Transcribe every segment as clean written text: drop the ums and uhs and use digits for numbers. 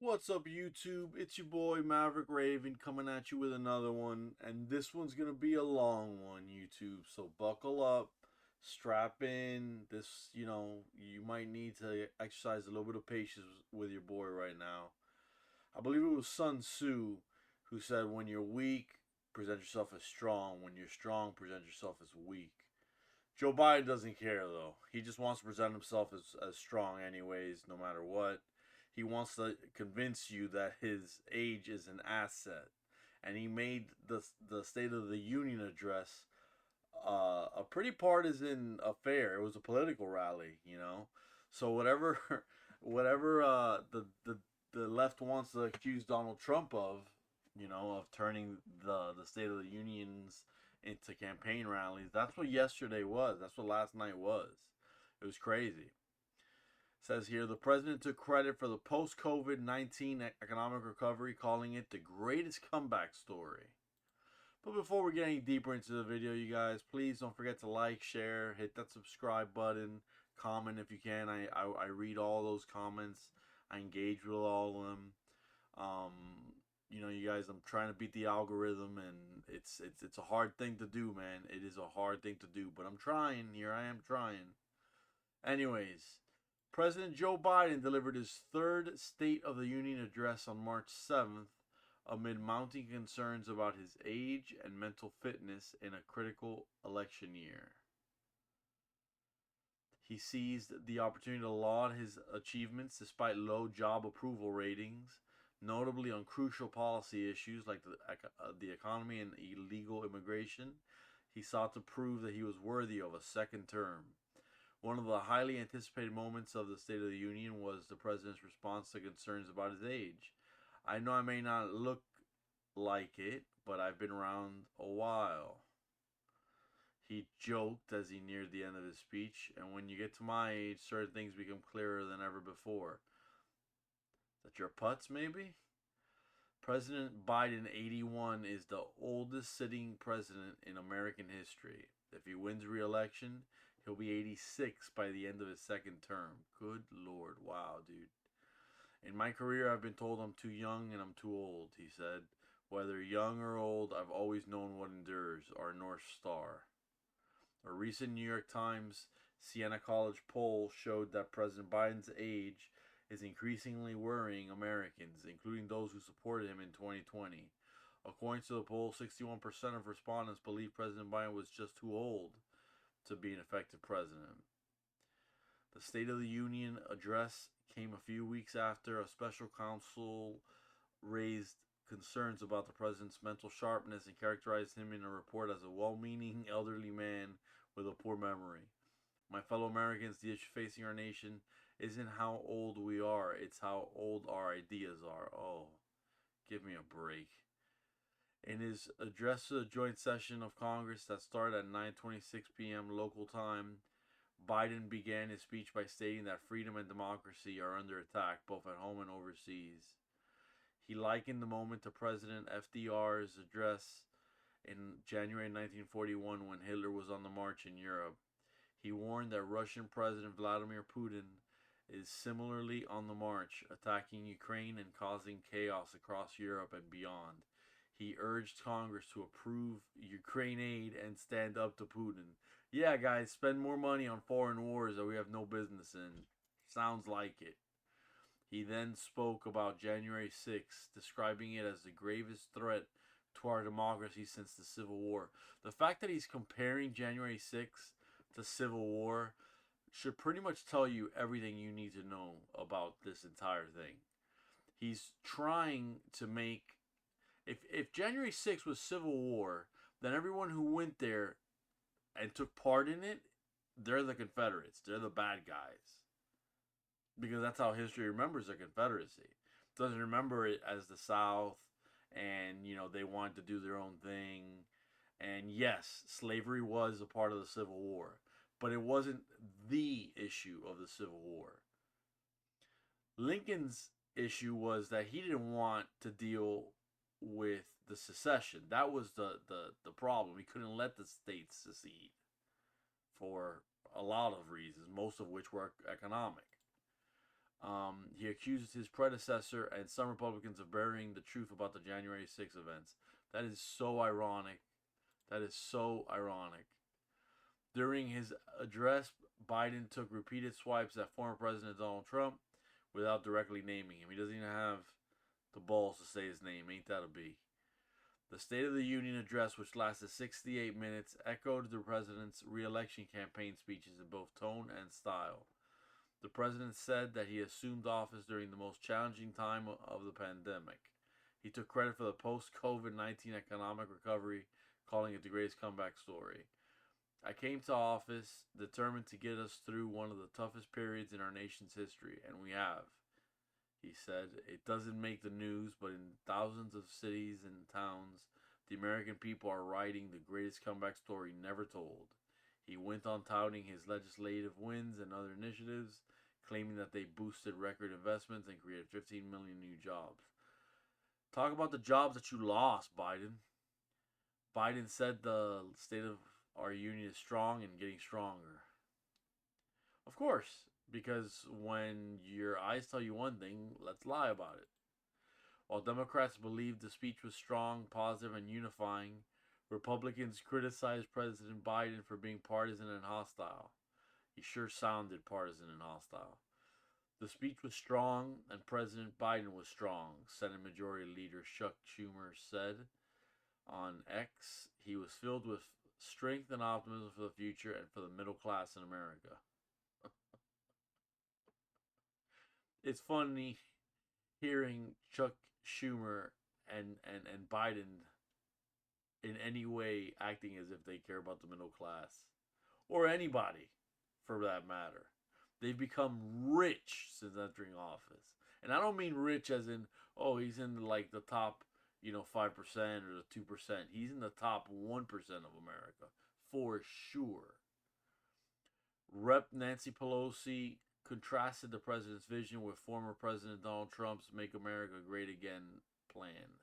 What's up, YouTube? It's your boy Maverick Raven coming at you with another one, and this one's gonna be a long one, YouTube. So buckle up, strap in. You might need to exercise a little bit of patience with your boy right now. I believe it was Sun Tzu who said, "When you're weak, present yourself as strong. When you're strong, present yourself as weak." Joe Biden doesn't care though. He just wants to present himself as strong anyways, no matter what. He wants to convince you that his age is an asset. And he made the State of the Union address a pretty partisan affair. It was a political rally. So whatever whatever the left wants to accuse Donald Trump of turning the State of the Unions into campaign rallies. That's what yesterday was. That's what last night was. It was crazy. It says here the president took credit for the post COVID 19 economic recovery, calling it the greatest comeback story. But before we get any deeper into the video, you guys, please don't forget to like, share, hit that subscribe button, comment if you can. I read all those comments. I engage with all of them. Um, you guys, I'm trying to beat the algorithm, and it's a hard thing to do, man. It is a hard thing to do, but I'm trying. Here I am trying. Anyways, President Joe Biden delivered his third State of the Union address on March 7th amid mounting concerns about his age and mental fitness in a critical election year. He seized the opportunity to laud his achievements despite low job approval ratings, notably on crucial policy issues like the economy and illegal immigration. He sought to prove that he was worthy of a second term. One of the highly anticipated moments of the State of the Union was the president's response to concerns about his age. I know I may not look like it, but I've been around a while. He joked as he neared the end of his speech, and when you get to my age, certain things become clearer than ever before. That your putts, maybe? President Biden, 81, is the oldest sitting president in American history. If he wins re election, he'll be 86 by the end of his second term. Good Lord. Wow, dude. In my career, I've been told I'm too young and I'm too old, he said. Whether young or old, I've always known what endures, our North Star. A recent New York Times Siena College poll showed that President Biden's age is increasingly worrying Americans, including those who supported him in 2020. According to the poll, 61% of respondents believe President Biden was just too old to be an effective president. The State of the Union address came a few weeks after a special counsel raised concerns about the president's mental sharpness and characterized him in a report as a well meaning elderly man with a poor memory. My fellow Americans, the issue facing our nation isn't how old we are, it's how old our ideas are. Oh, give me a break. In his address to the joint session of Congress that started at 9:26 p.m. local time, Biden began his speech by stating that freedom and democracy are under attack both at home and overseas. He likened the moment to President FDR's address in January 1941 when Hitler was on the march in Europe. He warned that Russian President Vladimir Putin is similarly on the march, attacking Ukraine and causing chaos across Europe and beyond. He urged Congress to approve Ukraine aid and stand up to Putin. Yeah, guys, spend more money on foreign wars that we have no business in. Sounds like it. He then spoke about January 6th, describing it as the gravest threat to our democracy since the Civil War. The fact that he's comparing January 6th to Civil War should pretty much tell you everything you need to know about this entire thing. He's trying to make if January 6th was Civil War, then everyone who went there and took part in it, they're the Confederates. They're the bad guys. Because that's how history remembers the Confederacy. It doesn't remember it as the South and, they wanted to do their own thing. And yes, slavery was a part of the Civil War, but it wasn't the issue of the Civil War. Lincoln's issue was that he didn't want to deal with the secession. That was the problem. He couldn't let the states secede for a lot of reasons, most of which were economic. He accuses his predecessor and some Republicans of burying the truth about the January 6th events. That is so ironic. That is so ironic. During his address, Biden took repeated swipes at former President Donald Trump without directly naming him. He doesn't even have the balls to say his name. Ain't that a B? The State of the Union address, which lasted 68 minutes, echoed the president's re-election campaign speeches in both tone and style. The president said that he assumed office during the most challenging time of the pandemic. He took credit for the post-COVID-19 economic recovery, calling it the greatest comeback story. I came to office determined to get us through one of the toughest periods in our nation's history, and we have. He said, it doesn't make the news, but in thousands of cities and towns, the American people are writing the greatest comeback story never told. He went on touting his legislative wins and other initiatives, claiming that they boosted record investments and created 15 million new jobs. Talk about the jobs that you lost, Biden. Biden said the state of our union is strong and getting stronger. Of course, because when your eyes tell you one thing, let's lie about it. While Democrats believed the speech was strong, positive, and unifying, Republicans criticized President Biden for being partisan and hostile. He sure sounded partisan and hostile. The speech was strong, and President Biden was strong, Senate Majority Leader Chuck Schumer said on X. He was filled with strength and optimism for the future and for the middle class in America. It's funny hearing Chuck Schumer and Biden in any way acting as if they care about the middle class or anybody for that matter. They've become rich since entering office. And I don't mean rich as in, oh, he's in like the top, 5% or the 2%. He's in the top 1% of America for sure. Rep. Nancy Pelosi contrasted the president's vision with former President Donald Trump's Make America Great Again plan.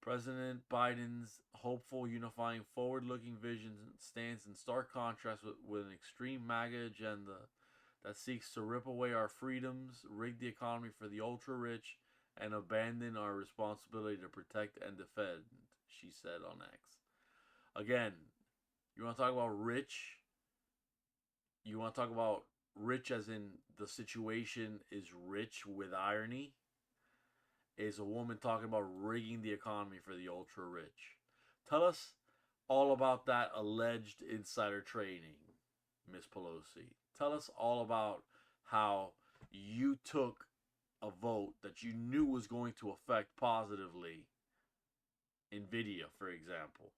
President Biden's hopeful, unifying, forward-looking vision stands in stark contrast with an extreme MAGA agenda that seeks to rip away our freedoms, rig the economy for the ultra-rich, and abandon our responsibility to protect and defend, she said on X. Again, you want to talk about rich? You want to talk about rich as in the situation is rich with irony? Is a woman talking about rigging the economy for the ultra rich. Tell us all about that alleged insider trading, Miss Pelosi. Tell us all about how you took a vote that you knew was going to affect positively Nvidia, for example,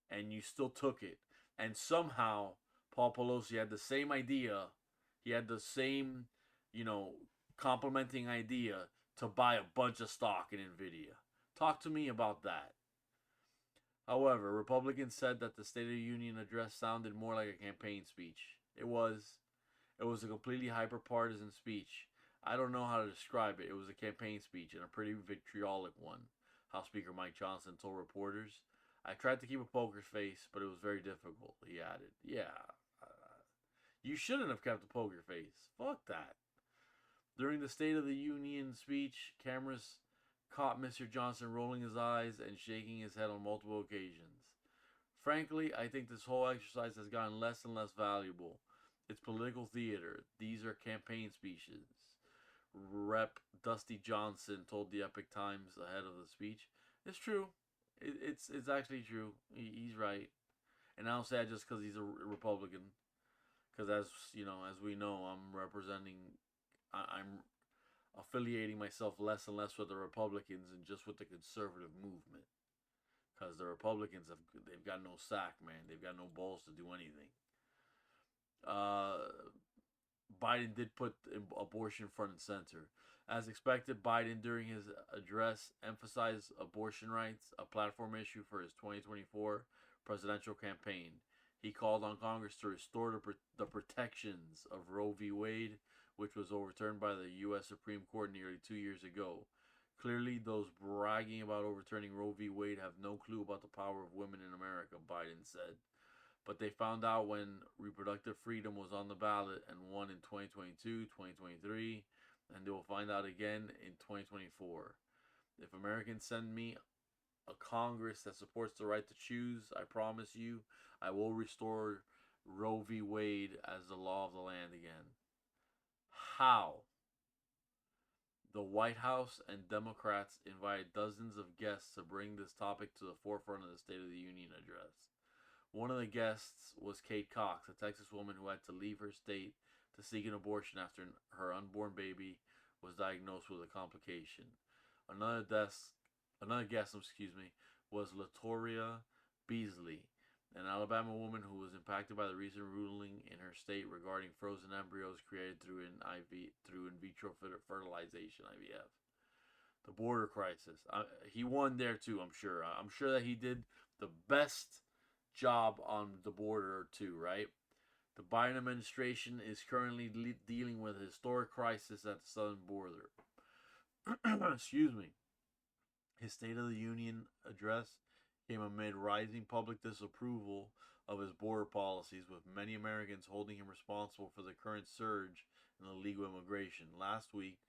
and you still took it. And somehow Paul Pelosi had the same idea. He had the same, complimenting idea to buy a bunch of stock in Nvidia. Talk to me about that. However, Republicans said that the State of the Union address sounded more like a campaign speech. It was a completely hyper-partisan speech. I don't know how to describe it. It was a campaign speech and a pretty vitriolic one, House Speaker Mike Johnson told reporters. I tried to keep a poker face, but it was very difficult, he added. Yeah, you shouldn't have kept a poker face. Fuck that. During the State of the Union speech, cameras caught Mr. Johnson rolling his eyes and shaking his head on multiple occasions. Frankly, I think this whole exercise has gotten less and less valuable. It's political theater. These are campaign speeches. Rep. Dusty Johnson told the Epoch Times ahead of the speech. It's true. It's actually true. He's right. And I don't say that just because he's a Republican. Because as we know, I'm affiliating myself less and less with the Republicans and just with the conservative movement. Because the Republicans they've got no sack, man. They've got no balls to do anything. Biden did put abortion front and center. As expected, Biden, during his address, emphasized abortion rights, a platform issue for his 2024 presidential campaign. He called on Congress to restore the protections of Roe v. Wade, which was overturned by the U.S. Supreme Court nearly 2 years ago. Clearly, those bragging about overturning Roe v. Wade have no clue about the power of women in America, Biden said. But they found out when reproductive freedom was on the ballot and won in 2022, 2023, and they will find out again in 2024. If Americans send me a Congress that supports the right to choose, I promise you, I will restore Roe v. Wade as the law of the land again. How? The White House and Democrats invited dozens of guests to bring this topic to the forefront of the State of the Union address. One of the guests was Kate Cox, a Texas woman who had to leave her state to seek an abortion after her unborn baby was diagnosed with a complication. Another guest, was Latoria Beasley, an Alabama woman who was impacted by the recent ruling in her state regarding frozen embryos created through in vitro fertilization (IVF). The border crisis. He won there too. I'm sure. I'm sure that he did the best job on the border too. Right. The Biden administration is currently dealing with a historic crisis at the southern border. Excuse me. His State of the Union address came amid rising public disapproval of his border policies, with many Americans holding him responsible for the current surge in illegal immigration. Last week,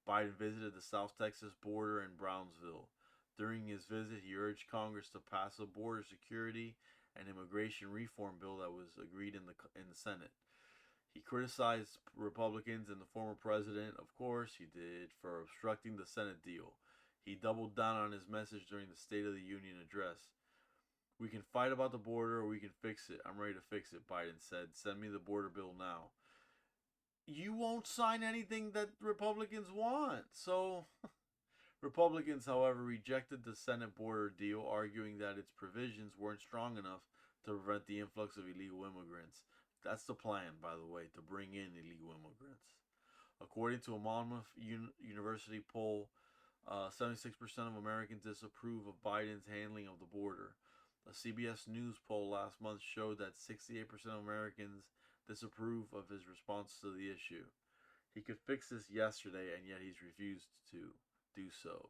Biden visited the South Texas border in Brownsville. During his visit, he urged Congress to pass a border security and immigration reform bill that was agreed in the Senate. He criticized Republicans and the former president, of course he did, for obstructing the Senate deal. He doubled down on his message during the State of the Union address. We can fight about the border or we can fix it. I'm ready to fix it, Biden said. Send me the border bill now. You won't sign anything that Republicans want. So, Republicans, however, rejected the Senate border deal, arguing that its provisions weren't strong enough to prevent the influx of illegal immigrants. That's the plan, by the way, to bring in illegal immigrants. According to a Monmouth University poll, 76% of Americans disapprove of Biden's handling of the border. A CBS News poll last month showed that 68% of Americans disapprove of his response to the issue. He could fix this yesterday, and yet he's refused to do so.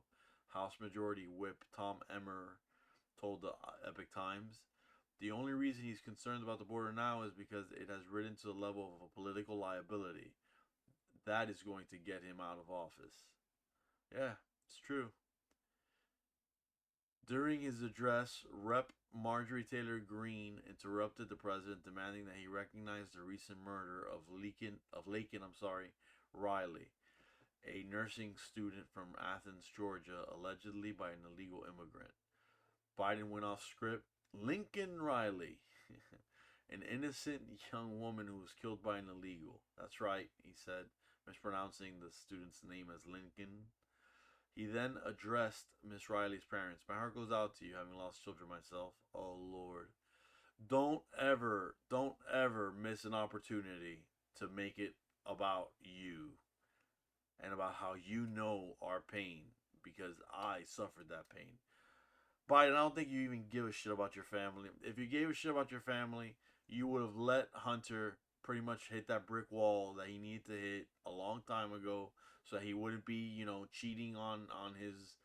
House Majority Whip Tom Emmer told the Epoch Times, the only reason he's concerned about the border now is because it has risen to the level of a political liability. That is going to get him out of office. Yeah, it's true. During his address, Rep. Marjorie Taylor Greene interrupted the president, demanding that he recognize the recent murder of Laken Riley, a nursing student from Athens, Georgia, allegedly by an illegal immigrant. Biden went off script. Lincoln Riley, an innocent young woman who was killed by an illegal. That's right, he said, mispronouncing the student's name as Lincoln. He then addressed Miss Riley's parents. My heart goes out to you, having lost children myself. Oh, Lord. Don't ever miss an opportunity to make it about you and about how you know our pain, because I suffered that pain. Biden, I don't think you even give a shit about your family. If you gave a shit about your family, you would have let Hunter pretty much hit that brick wall that he needed to hit a long time ago, so that he wouldn't be, cheating on his,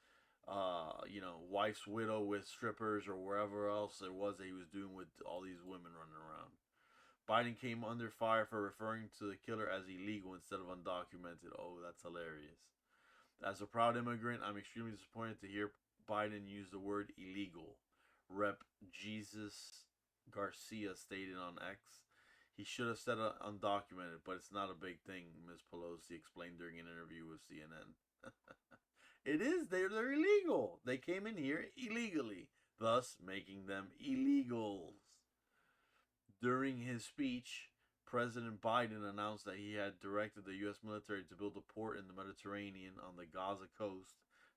wife's widow with strippers or wherever else it was that he was doing with all these women running around. Biden came under fire for referring to the killer as illegal instead of undocumented. Oh, that's hilarious. As a proud immigrant, I'm extremely disappointed to hear Biden use the word illegal. Rep. Jesus Garcia stated on X. He should have said undocumented, but it's not a big thing, Ms. Pelosi explained during an interview with CNN. It is. They're illegal. They came in here illegally, thus making them illegals. During his speech, President Biden announced that he had directed the U.S. military to build a port in the Mediterranean on the Gaza coast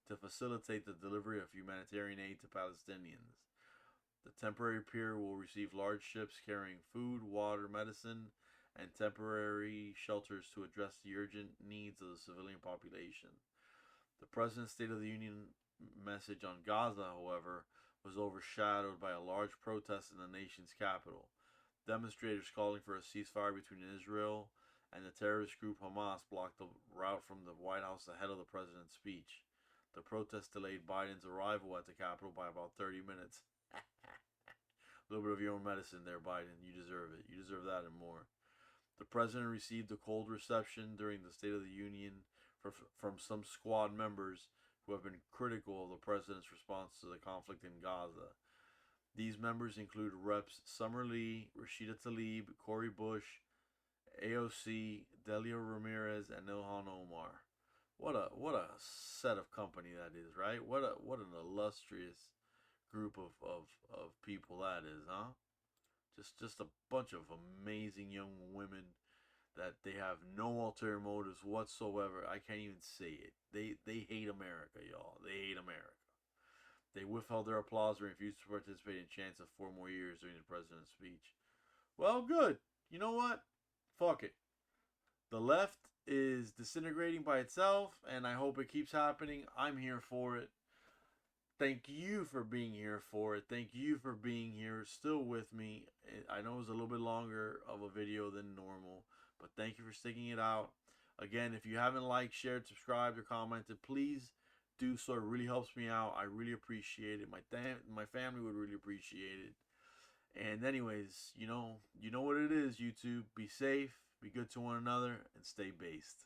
to facilitate the delivery of humanitarian aid to Palestinians. The temporary pier will receive large ships carrying food, water, medicine, and temporary shelters to address the urgent needs of the civilian population. The President's State of the Union message on Gaza, however, was overshadowed by a large protest in the nation's capital. Demonstrators calling for a ceasefire between Israel and the terrorist group Hamas blocked the route from the White House ahead of the president's speech. The protest delayed Biden's arrival at the Capitol by about 30 minutes. A little bit of your own medicine there, Biden. You deserve it. You deserve that and more. The president received a cold reception during the State of the Union from some squad members who have been critical of the president's response to the conflict in Gaza. These members include Reps Summer Lee, Rashida Tlaib, Cori Bush, AOC, Delia Ramirez, and Ilhan Omar. What a set of company that is, right? What an illustrious group of people that is, huh? Just a bunch of amazing young women that they have no ulterior motives whatsoever. I can't even say it. They hate America, y'all. They hate America. They withheld their applause and refused to participate in chants of 4 more years during the president's speech. Well, good. You know what? Fuck it. The left is disintegrating by itself, and I hope it keeps happening. I'm here for it. Thank you for being here for it. Thank you for being here still with me. I know it was a little bit longer of a video than normal, but thank you for sticking it out. Again, if you haven't liked, shared, subscribed, or commented, please do so. It really helps me out. I really appreciate it. My family would really appreciate it. And anyways, you know what it is, YouTube. Be safe, be good to one another, and stay based.